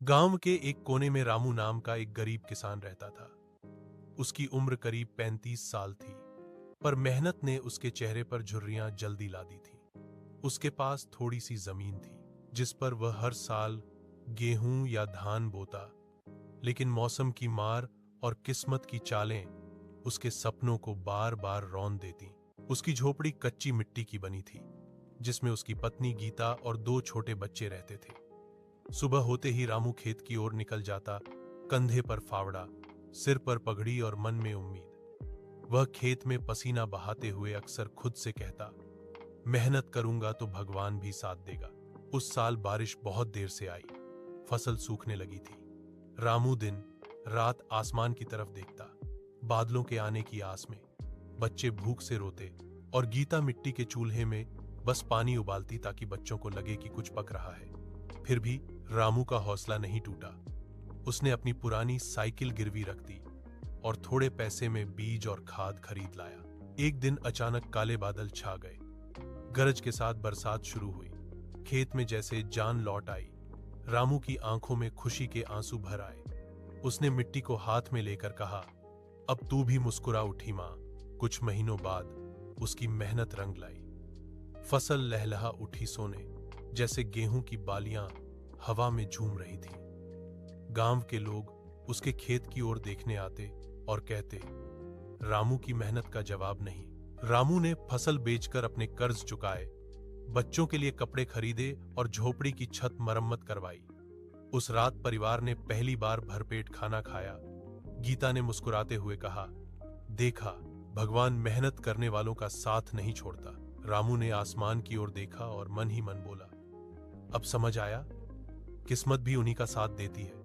गांव के एक कोने में रामू नाम का एक गरीब किसान रहता था। उसकी उम्र करीब 35 साल थी, पर मेहनत ने उसके चेहरे पर झुर्रियां जल्दी ला दी थी। उसके पास थोड़ी सी जमीन थी, जिस पर वह हर साल गेहूं या धान बोता, लेकिन मौसम की मार और किस्मत की चालें उसके सपनों को बार बार रौंद देती। उसकी झोपड़ी कच्ची मिट्टी की बनी थी, जिसमें उसकी पत्नी गीता और 2 छोटे बच्चे रहते थे। सुबह होते ही रामू खेत की ओर निकल जाता, कंधे पर फावड़ा, सिर पर पगड़ी और मन में उम्मीद। वह खेत में पसीना बहाते हुए अक्सर खुद से कहता, मेहनत करूंगा तो भगवान भी साथ देगा। उस साल बारिश बहुत देर से आई, फसल सूखने लगी थी। रामू दिन रात आसमान की तरफ देखता, बादलों के आने की आस में। बच्चे भूख से रोते और गीता मिट्टी के चूल्हे में बस पानी उबालती ताकि बच्चों को लगे कि कुछ पक रहा है। फिर भी रामू का हौसला नहीं टूटा। उसने अपनी पुरानी साइकिल गिरवी रख दी और थोड़े पैसे में बीज और खाद खरीद लाया। एक दिन अचानक काले बादल छा गए, गरज के साथ बरसात शुरू हुई। खेत में जैसे जान लौट आई। रामू की आंखों में खुशी के आंसू भर आए। उसने मिट्टी को हाथ में लेकर कहा, अब तू भी मुस्कुरा उठी मां। कुछ महीनों बाद उसकी मेहनत रंग लाई। फसल लहलहा उठी सोने, जैसे गेहूं की बालियां हवा में झूम रही थीं। गांव के लोग उसके खेत की ओर देखने आते और कहते, रामू की मेहनत का जवाब नहीं। रामू ने फसल बेचकर अपने कर्ज चुकाए, बच्चों के लिए कपड़े खरीदे और झोपड़ी की छत मरम्मत करवाई। उस रात परिवार ने पहली बार भरपेट खाना खाया। गीता ने मुस्कुराते हुए कहा, देखा, भगवान मेहनत करने वालों का साथ नहीं छोड़ता। रामू ने आसमान की ओर देखा और मन ही मन बोला, अब समझ आया, किस्मत भी उन्हीं का साथ देती है।